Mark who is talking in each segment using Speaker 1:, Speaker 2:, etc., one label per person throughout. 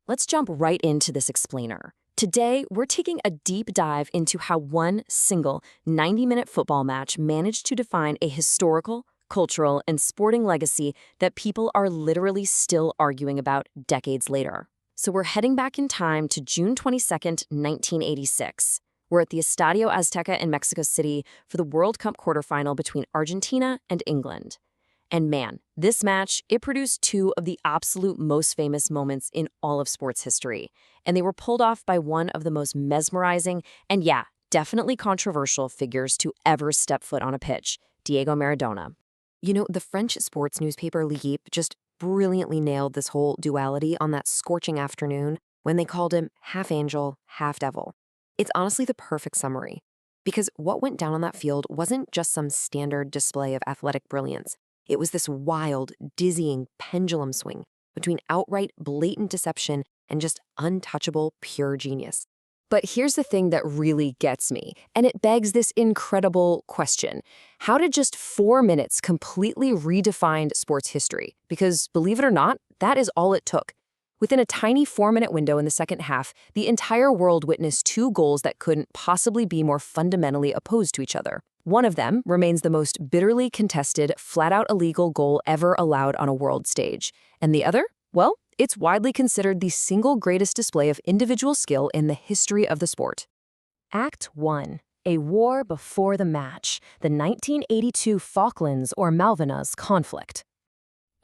Speaker 1: Let's jump right into this explainer. Today, we're taking a deep dive into how one single 90-minute football match managed to define a historical, cultural, and sporting legacy that people are literally still arguing about decades later. So we're heading back in time to June 22nd, 1986. We're at the Estadio Azteca in Mexico City for the World Cup quarterfinal between Argentina and England. And man, this match, it produced two of the absolute most famous moments in all of sports history. And they were pulled off by one of the most mesmerizing and, yeah, definitely controversial figures to ever step foot on a pitch, Diego Maradona. You know, the French sports newspaper L'Equipe just brilliantly nailed this whole duality on that scorching afternoon when they called him half angel, half devil. It's honestly the perfect summary. Because what went down on that field wasn't just some standard display of athletic brilliance. It was this wild, dizzying pendulum swing between outright blatant deception and just untouchable pure genius. But here's the thing that really gets me, and it begs this incredible question. How did just 4 minutes completely redefine sports history? Because, believe it or not, that is all it took. Within a tiny 4-minute window in the second half, the entire world witnessed two goals that couldn't possibly be more fundamentally opposed to each other. One of them remains the most bitterly contested, flat-out illegal goal ever allowed on a world stage. And the other? Well, it's widely considered the single greatest display of individual skill in the history of the sport. Act 1. A war before the match. The 1982 Falklands or Malvinas conflict.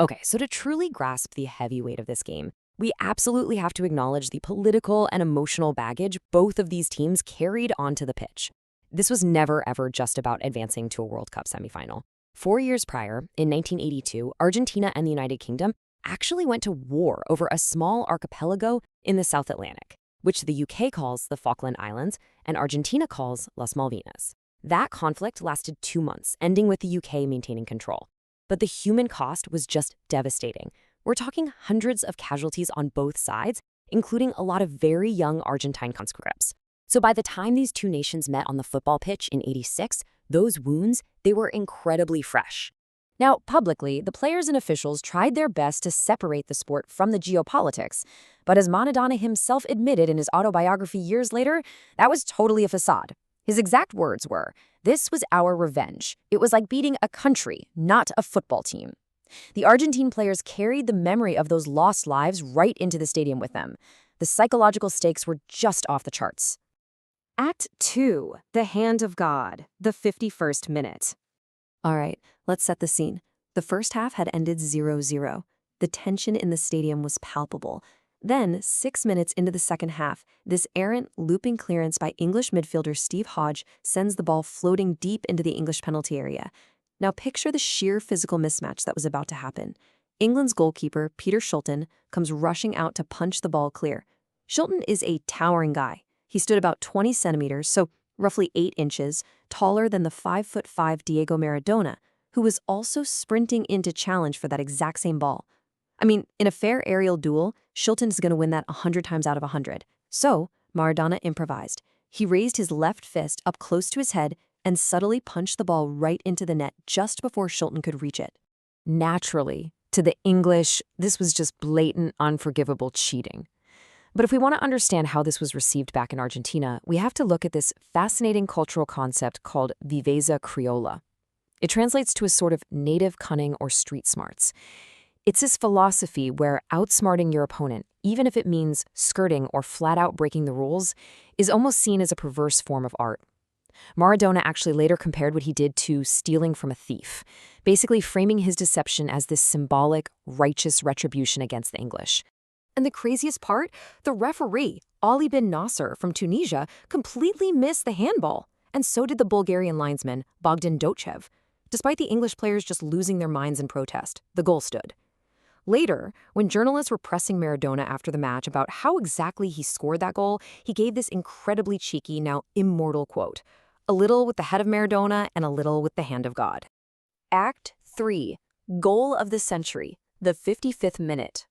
Speaker 1: Okay, so to truly grasp the heavy weight of this game, we absolutely have to acknowledge the political and emotional baggage both of these teams carried onto the pitch. This was never, ever just about advancing to a World Cup semifinal. 4 years prior, in 1982, Argentina and the United Kingdom actually went to war over a small archipelago in the South Atlantic, which the UK calls the Falkland Islands and Argentina calls Las Malvinas. That conflict lasted 2 months, ending with the UK maintaining control. But the human cost was just devastating. We're talking hundreds of casualties on both sides, including a lot of very young Argentine conscripts. So by the time these two nations met on the football pitch in '86, those wounds, they were incredibly fresh. Now, publicly, the players and officials tried their best to separate the sport from the geopolitics, but as Maradona himself admitted in his autobiography years later, that was totally a facade. His exact words were, "This was our revenge. It was like beating a country, not a football team." The Argentine players carried the memory of those lost lives right into the stadium with them. The psychological stakes were just off the charts. Act 2. The Hand of God. The 51st minute. All right, let's set the scene. The first half had ended 0-0. The tension in the stadium was palpable. Then, 6 minutes into the second half, this errant, looping clearance by English midfielder Steve Hodge sends the ball floating deep into the English penalty area. Now picture the sheer physical mismatch that was about to happen. England's goalkeeper, Peter Shilton, comes rushing out to punch the ball clear. Shilton is a towering guy. He stood about 20 centimeters, so roughly 8 inches, taller than the 5'5" Diego Maradona, who was also sprinting in to challenge for that exact same ball. I mean, in a fair aerial duel, Shilton's going to win that 100 times out of 100. So, Maradona improvised. He raised his left fist up close to his head and subtly punched the ball right into the net just before Shilton could reach it. Naturally, to the English, this was just blatant, unforgivable cheating. But if we want to understand how this was received back in Argentina, we have to look at this fascinating cultural concept called viveza criolla. It translates to a sort of native cunning or street smarts. It's this philosophy where outsmarting your opponent, even if it means skirting or flat out breaking the rules, is almost seen as a perverse form of art. Maradona actually later compared what he did to stealing from a thief, basically framing his deception as this symbolic, righteous retribution against the English. And the craziest part, the referee, Ali bin Nasser from Tunisia, completely missed the handball. And so did the Bulgarian linesman, Bogdan Dochev. Despite the English players just losing their minds in protest, the goal stood. Later, when journalists were pressing Maradona after the match about how exactly he scored that goal, he gave this incredibly cheeky, now immortal quote. A little with the head of Maradona and a little with the hand of God. Act 3. Goal of the century. The 55th minute.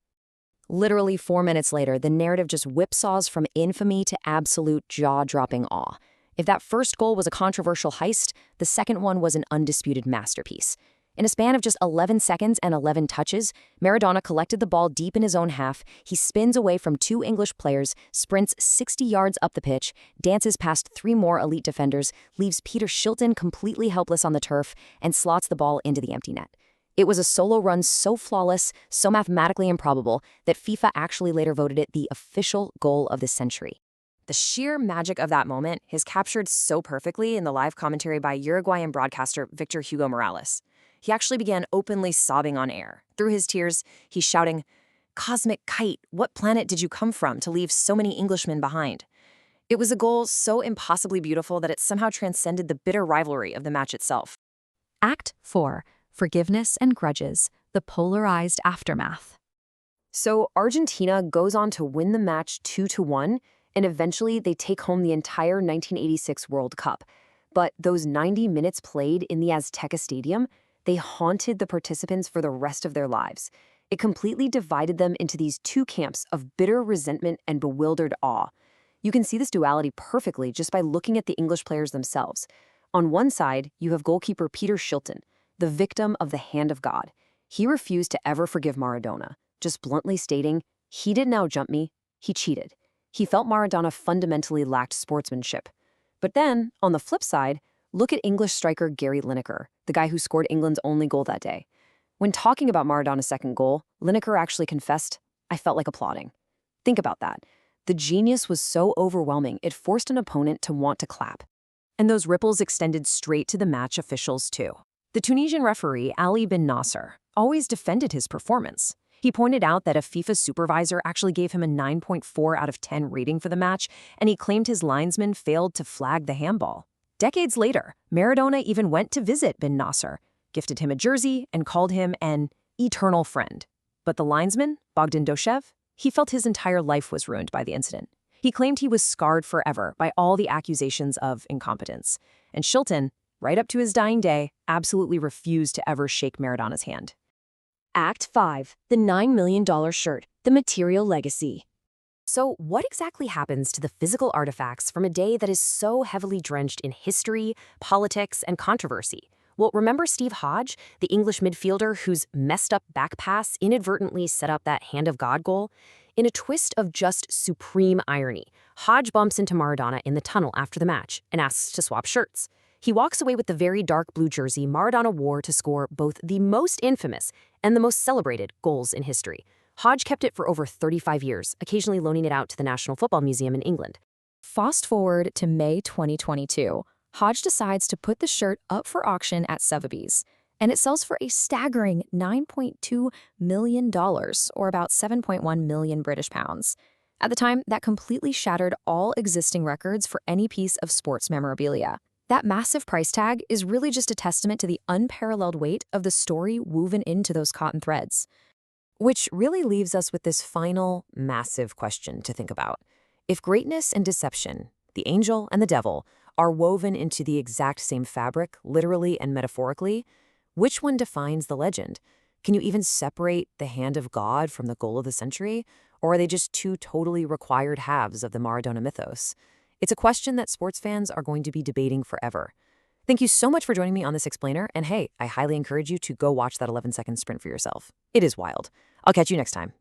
Speaker 1: Literally 4 minutes later, the narrative just whipsaws from infamy to absolute jaw-dropping awe. If that first goal was a controversial heist, the second one was an undisputed masterpiece. In a span of just 11 seconds and 11 touches, Maradona collected the ball deep in his own half. He spins away from 2 English players, sprints 60 yards up the pitch, dances past 3 more elite defenders, leaves Peter Shilton completely helpless on the turf, and slots the ball into the empty net. It was a solo run so flawless, so mathematically improbable, that FIFA actually later voted it the official goal of the century. The sheer magic of that moment is captured so perfectly in the live commentary by Uruguayan broadcaster Victor Hugo Morales. He actually began openly sobbing on air. Through his tears, he's shouting, "Cosmic kite, what planet did you come from to leave so many Englishmen behind?" It was a goal so impossibly beautiful that it somehow transcended the bitter rivalry of the match itself. Act 4. Forgiveness and Grudges, the Polarized Aftermath. So Argentina goes on to win the match 2-1, and eventually they take home the entire 1986 World Cup. But those 90 minutes played in the Azteca Stadium, they haunted the participants for the rest of their lives. It completely divided them into these 2 camps of bitter resentment and bewildered awe. You can see this duality perfectly just by looking at the English players themselves. On one side, you have goalkeeper Peter Shilton, the victim of the hand of God. He refused to ever forgive Maradona, just bluntly stating, "He didn't outjump me, he cheated." He felt Maradona fundamentally lacked sportsmanship. But then, on the flip side, look at English striker Gary Lineker, the guy who scored England's only goal that day. When talking about Maradona's second goal, Lineker actually confessed, "I felt like applauding." Think about that. The genius was so overwhelming, it forced an opponent to want to clap. And those ripples extended straight to the match officials, too. The Tunisian referee, Ali bin Nasser, always defended his performance. He pointed out that a FIFA supervisor actually gave him a 9.4 out of 10 rating for the match, and he claimed his linesman failed to flag the handball. Decades later, Maradona even went to visit bin Nasser, gifted him a jersey, and called him an eternal friend. But the linesman, Bogdan Doshev, he felt his entire life was ruined by the incident. He claimed he was scarred forever by all the accusations of incompetence. And Shilton, right up to his dying day, absolutely refused to ever shake Maradona's hand. Act 5. The $9 million shirt, the material legacy. So what exactly happens to the physical artifacts from a day that is so heavily drenched in history, politics, and controversy? Well, remember Steve Hodge, the English midfielder whose messed up back pass inadvertently set up that hand of God goal? In a twist of just supreme irony, Hodge bumps into Maradona in the tunnel after the match and asks to swap shirts. He walks away with the very dark blue jersey Maradona wore to score both the most infamous and the most celebrated goals in history. Hodge kept it for over 35 years, occasionally loaning it out to the National Football Museum in England. Fast forward to May 2022. Hodge decides to put the shirt up for auction at Sotheby's, and it sells for a staggering $9.2 million, or about 7.1 million British pounds. At the time, that completely shattered all existing records for any piece of sports memorabilia. That massive price tag is really just a testament to the unparalleled weight of the story woven into those cotton threads. Which really leaves us with this final, massive question to think about. If greatness and deception, the angel and the devil, are woven into the exact same fabric, literally and metaphorically, which one defines the legend? Can you even separate the hand of God from the goal of the century? Or are they just 2 totally required halves of the Maradona mythos? It's a question that sports fans are going to be debating forever. Thank you so much for joining me on this explainer, and hey, I highly encourage you to go watch that 11-second sprint for yourself. It is wild. I'll catch you next time.